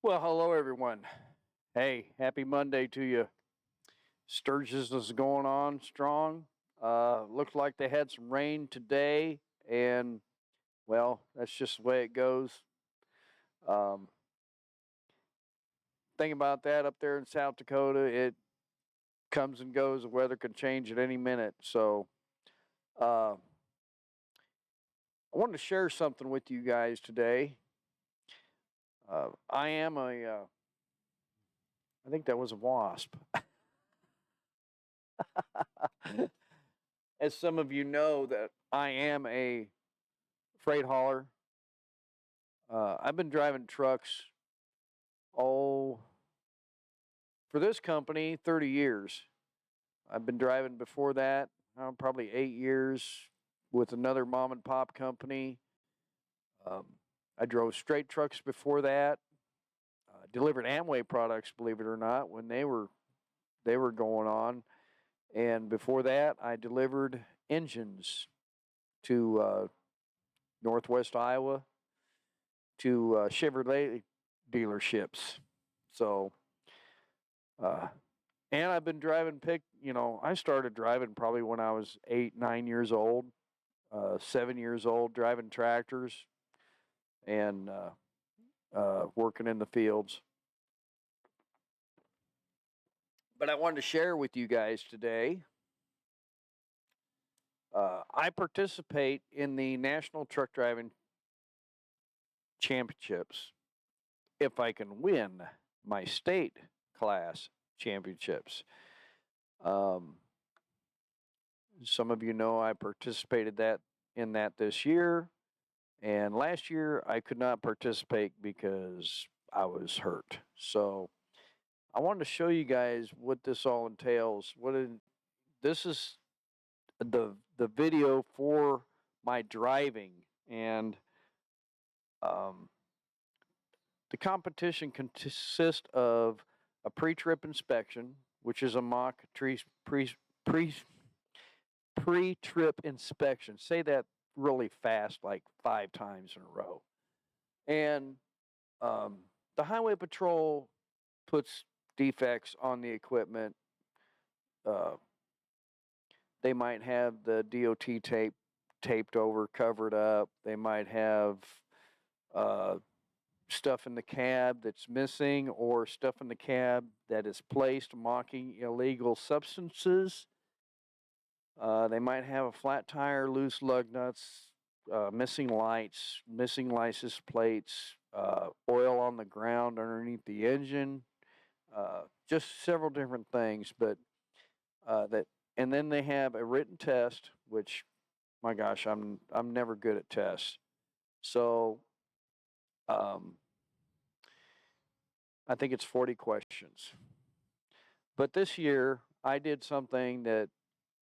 Well, hello everyone. Hey, happy Monday to you. Sturgis is going on strong. Looks like they had some rain today, and well, that's just the way it goes. Um, Thing about that up there in South Dakota, it comes and goes. The weather can change at any minute. So, I wanted to share something with you guys today. I am I think that was a wasp. As some of you know, that I am a freight hauler. I've been driving trucks, oh, for this company, 30 years. I've been driving before that, probably 8 years with another mom and pop company. I drove straight trucks before that. Delivered Amway products, believe it or not, when they were going on. And before that, I delivered engines to Northwest Iowa to Chevrolet dealerships. So, uh, and I've been driving I started driving probably when I was 8, 9 years old, 7 years old, driving tractors and working in the fields. But I wanted to share with you guys today. I participate in the National Truck Driving Championships if I can win my state class championships. Um, some of you know I participated in that this year, and last year I could not participate because I was hurt. So I wanted to show you guys what this all entails. This is the video for my driving, and um, the competition consists of a pre-trip inspection, which is a mock pre-trip inspection. Say that really fast, like 5 times in a row. And the highway patrol puts defects on the equipment. Uh, they might have the DOT tape taped over, covered up. They might have uh, stuff in the cab that's missing, or stuff in the cab that is placed mocking illegal substances. They might have a flat tire, loose lug nuts, missing lights, missing license plates, oil on the ground underneath the engine, just several different things. But that, and then they have a written test, which, my gosh, I'm never good at tests. So um, I think it's 40 questions. But this year I did something that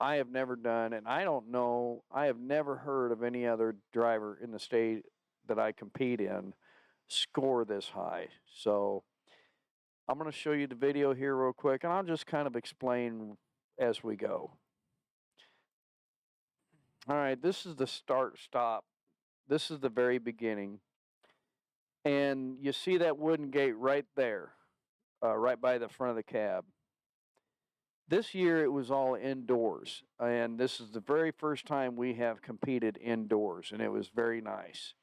I have never done, and I don't know, I have never heard of any other driver in the state that I compete in score this high. So I'm going to show you the video here real quick, and I'll just kind of explain as we go. All right, this is the start stop. This is the very beginning. And you see that wooden gate right there, right by the front of the cab. This year it was all indoors, and this is the very first time we have competed indoors, and it was very nice.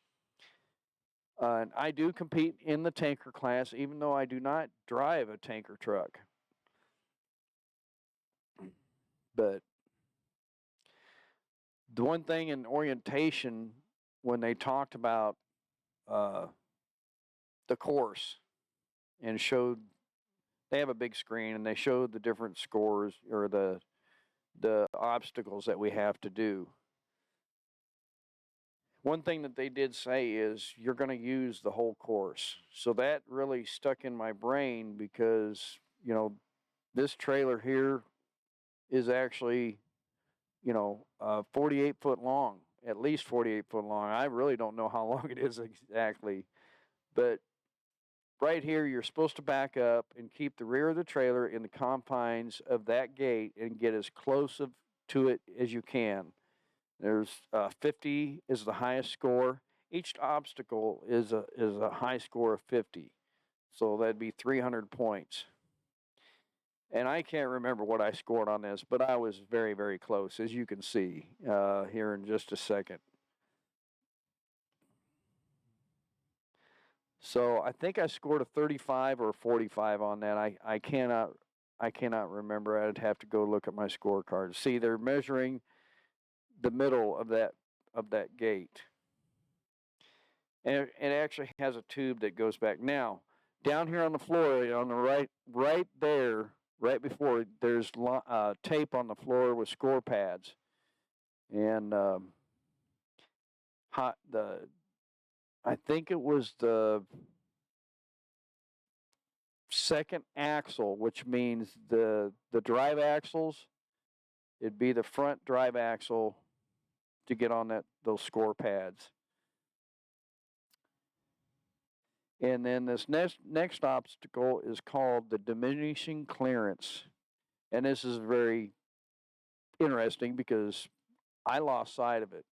And I do compete in the tanker class, even though I do not drive a tanker truck. But the one thing in orientation, when they talked about uh, the course and showed, they have a big screen and they showed the different scores or the obstacles that we have to do. One thing that they did say is you're going to use the whole course. So that really stuck in my brain because, this trailer here is actually, 48 foot long, at least 48 foot long. I really don't know how long it is exactly. But right here, you're supposed to back up and keep the rear of the trailer in the confines of that gate and get as close to it as you can. There's 50 is the highest score. Each obstacle is a high score of 50. So that'd be 300 points. And I can't remember what I scored on this, but I was very, very close, as you can see here in just a second. So I think I scored a 35 or a 45 on that. I cannot remember. I'd have to go look at my scorecard. See, they're measuring the middle of that gate. And it actually has a tube that goes back. Now, down here on the floor, on the right there, right before, there's tape on the floor with score pads. And I think it was the second axle, which means the drive axles, it'd be the front drive axle to get on those score pads. And then this next obstacle is called the diminishing clearance. And this is very interesting because I lost sight of it.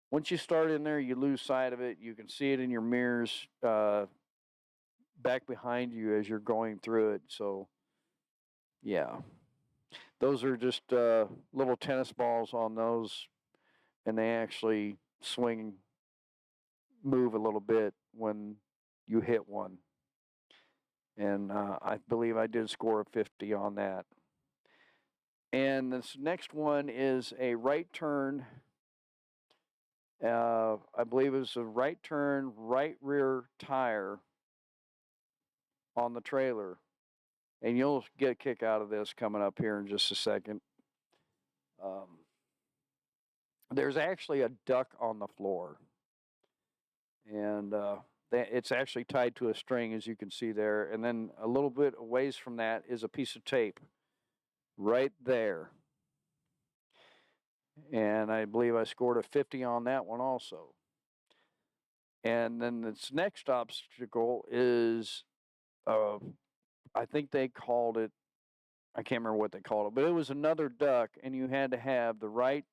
Once you start in there, you lose sight of it. You can see it in your mirrors back behind you as you're going through it. So, yeah. Those are just little tennis balls on those, and they actually move a little bit when you hit one. And I believe I did score a 50 on that. And this next one is a right turn. I believe it was a right turn, right rear tire on the trailer. And you'll get a kick out of this coming up here in just a second. There's actually a duck on the floor. And it's actually tied to a string, as you can see there. And then a little bit away from that is a piece of tape right there. And I believe I scored a 50 on that one also. And then this next obstacle is, I think they called it, I can't remember what they called it, but it was another duck, and you had to have the right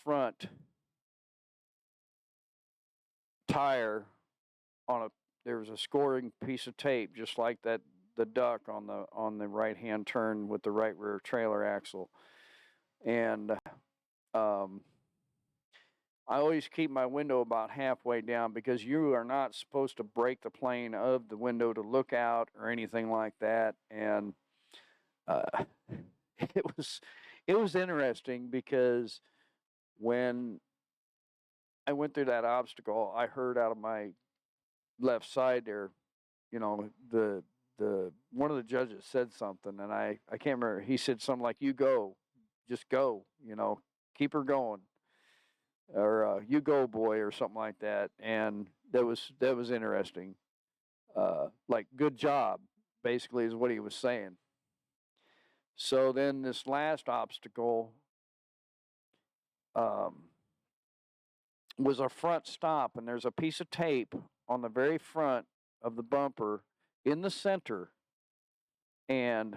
front tire there was a scoring piece of tape, just like the duck on the right hand turn with the right rear trailer axle. And I always keep my window about halfway down because you are not supposed to break the plane of the window to look out or anything like that. And it was interesting because when I went through that obstacle, I heard out of my left side there, the one of the judges said something, and I can't remember. He said something like, "You go, just go, keep her going." Or "You go, boy," or something like that. And that was interesting. Like, good job, basically, is what he was saying. So then this last obstacle was a front stop, and there's a piece of tape on the very front of the bumper in the center, and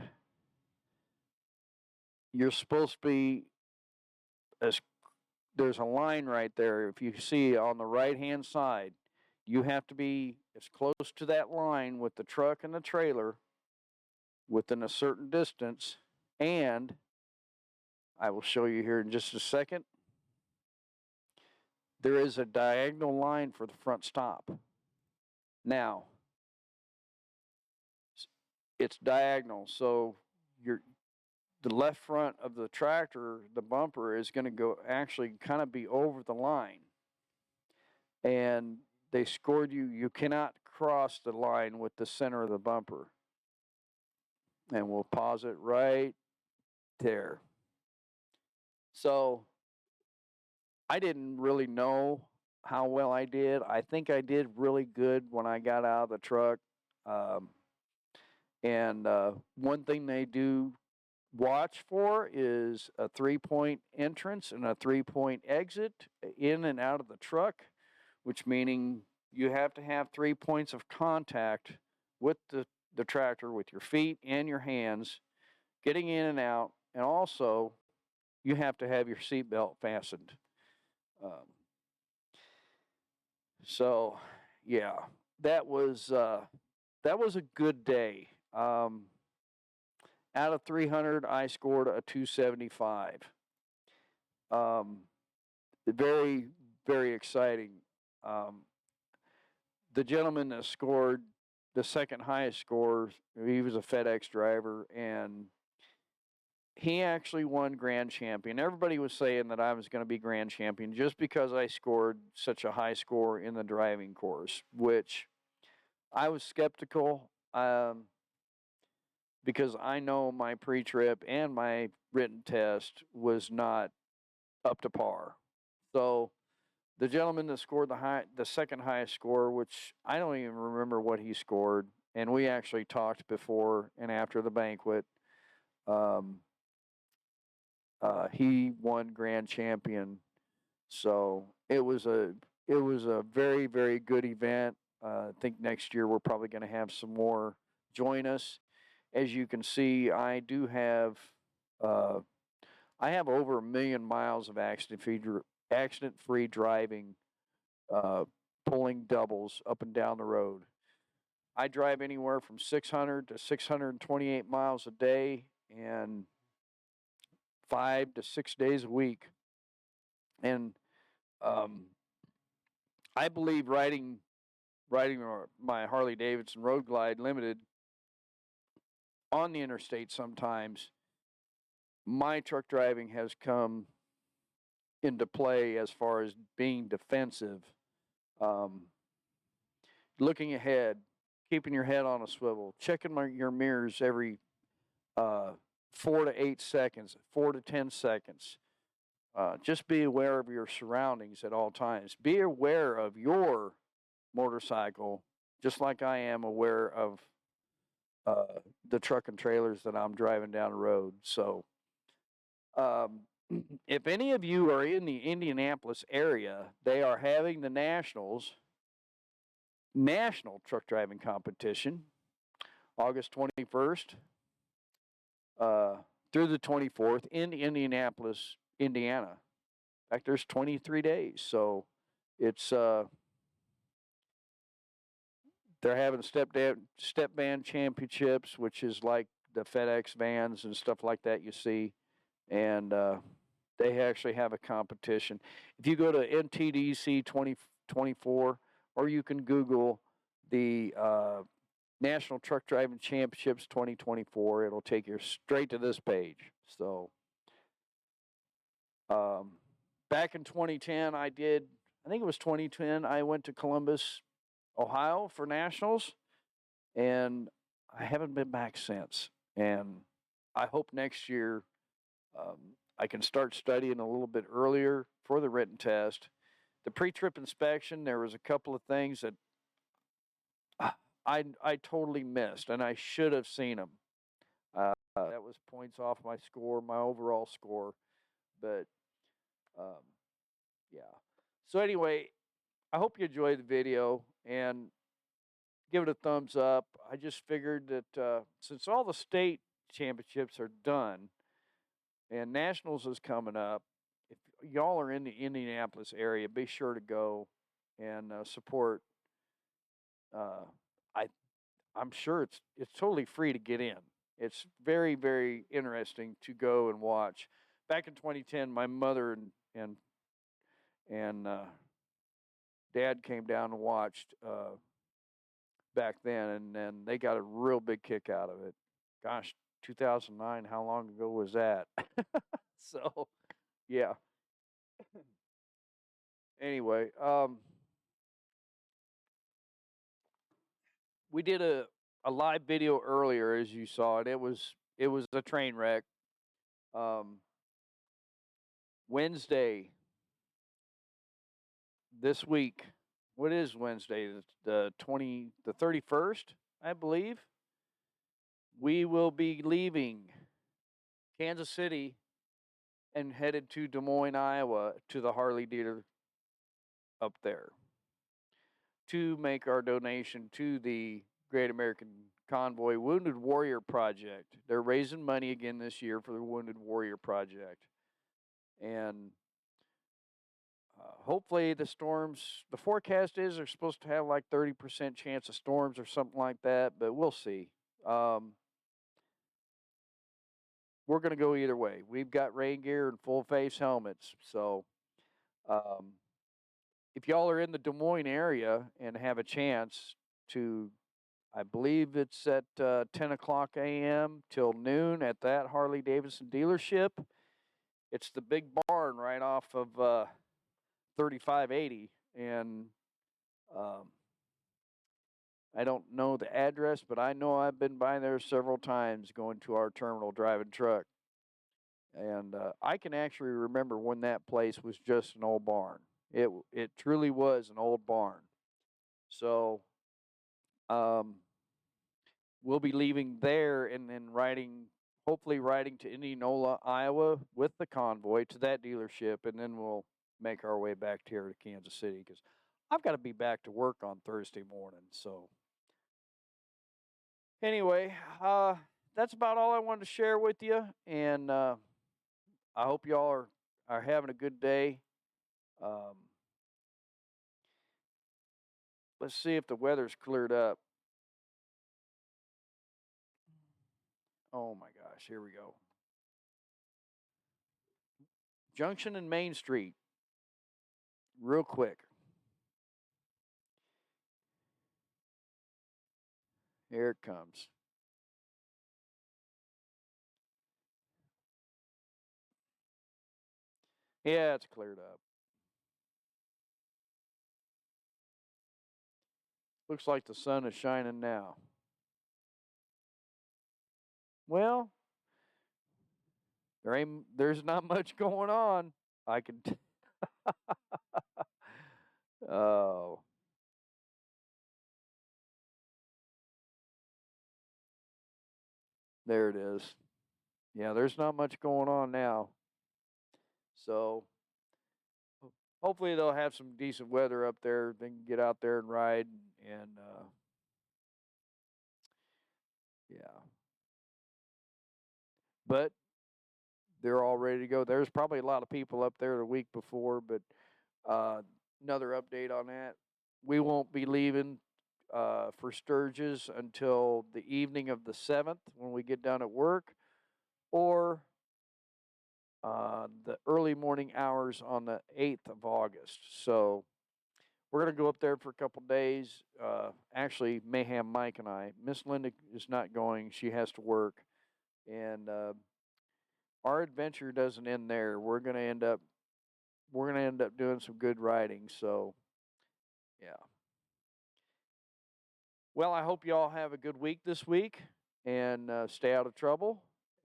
you're supposed to be there's a line right there. If you see on the right-hand side, you have to be as close to that line with the truck and the trailer within a certain distance. And I will show you here in just a second. There is a diagonal line for the front stop. Now, it's diagonal, so the left front of the tractor, the bumper, is going to go actually kind of be over the line. And they scored you cannot cross the line with the center of the bumper. And we'll pause it right there. So I didn't really know how well I did. I think I did really good when I got out of the truck. And one thing they do watch for is a 3-point entrance and a 3-point exit in and out of the truck, which meaning you have to have 3 points of contact with the tractor with your feet and your hands getting in and out, and also you have to have your seatbelt fastened. So, yeah, that was a good day. Out of 300, I scored a 275. Um, very, very exciting. Um, the gentleman that scored the second highest score, he was a FedEx driver, and he actually won grand champion. Everybody was saying that I was going to be grand champion just because I scored such a high score in the driving course, which I was skeptical because I know my pre-trip and my written test was not up to par. So the gentleman that scored the second highest score, which I don't even remember what he scored, and we actually talked before and after the banquet. Um, he won grand champion, so it was a very, very good event. I think next year we're probably going to have some more join us. As you can see, uh, I have over 1,000,000 miles of accident-free driving, uh, pulling doubles up and down the road. I drive anywhere from 600 to 628 miles a day, and 5 to 6 days a week. And um, I believe riding my Harley Davidson Road Glide Limited on the interstate sometimes, my truck driving has come into play as far as being defensive, um, looking ahead, keeping your head on a swivel, checking your mirrors every uh, 4 to 8 seconds, 4 to 10 seconds. Just be aware of your surroundings at all times. Be aware of your motorcycle, just like I am aware of the truck and trailers that I'm driving down the road. So, um, if any of you are in the Indianapolis area, they are having the National Truck Driving Competition, August 21st through the 24th in Indianapolis, Indiana. In fact, there's 23 days, so it's they're having step band championships, which is like the FedEx vans and stuff like that you see, and they actually have a competition. If you go to NTDC 2024, or you can Google the National Truck Driving Championships 2024, it'll take you straight to this page. So, back in 2010, I think it was 2010, I went to Columbus, Ohio for nationals, and I haven't been back since. And I hope next year I can start studying a little bit earlier for the written test. The pre-trip inspection, there was a couple of things that I totally missed, and I should have seen them. That was points off my score, my overall score. But um, yeah. So anyway, I hope you enjoyed the video and give it a thumbs up. I just figured that since all the state championships are done and nationals is coming up, if y'all are in the Indianapolis area, be sure to go and support. Uh, I I'm sure it's totally free to get in. It's very, very interesting to go and watch. Back in 2010, my mother and dad came down and watched back then, and then they got a real big kick out of it. Gosh, 2009, how long ago was that? So, yeah. Anyway, we did a live video earlier, as you saw it. It was a train wreck. Um, Wednesday this week. What is Wednesday? The 31st, I believe. We will be leaving Kansas City and headed to Des Moines, Iowa, to the Harley dealer up there to make our donation to the Great American Convoy Wounded Warrior Project. They're raising money again this year for the Wounded Warrior Project. And hopefully the storms, the forecast is they're supposed to have like 30% chance of storms or something like that, but we'll see. We're going to go either way. We've got rain gear and full face helmets. So um, if y'all are in the Des Moines area and have a chance to, I believe it's at 10 o'clock a.m. till noon at that Harley Davidson dealership. It's the big barn right off of 3580. And I don't know the address, but I know I've been by there several times going to our terminal driving truck. And I can actually remember when that place was just an old barn. It truly was an old barn. So we'll be leaving there and then hopefully riding to Indianola, Iowa with the convoy to that dealership, and then we'll make our way back here to Kansas City because I've got to be back to work on Thursday morning. So anyway, that's about all I wanted to share with you, and I hope y'all are having a good day. Let's see if the weather's cleared up. Oh my gosh, here we go. Junction and Main Street. Real quick. Here it comes. Yeah, it's cleared up. Looks like the sun is shining now. Well, there's not much going on. I can Oh. There it is. Yeah, there's not much going on now. So hopefully they'll have some decent weather up there. They can get out there and ride and yeah. But they're all ready to go. There's probably a lot of people up there the week before, but another update on that. We won't be leaving for Sturgis until the evening of the 7th when we get done at work, or the early morning hours on the 8th of August. So we're going to go up there for a couple days. Actually, Mayhem Mike and I. Miss Linda is not going. She has to work. And our adventure doesn't end there. We're going to end up doing some good riding. So, yeah. Well, I hope you all have a good week this week and stay out of trouble.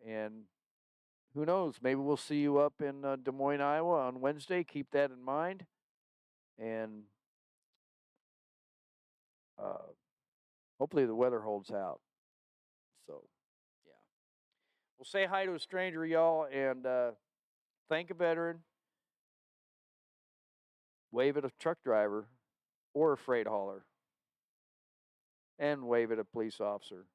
And who knows? Maybe we'll see you up in Des Moines, Iowa on Wednesday. Keep that in mind. And hopefully the weather holds out. So, yeah. Well, say hi to a stranger, y'all, and thank a veteran. Wave at a truck driver or a freight hauler. And wave at a police officer.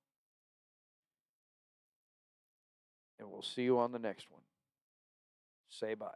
And we'll see you on the next one. Say bye.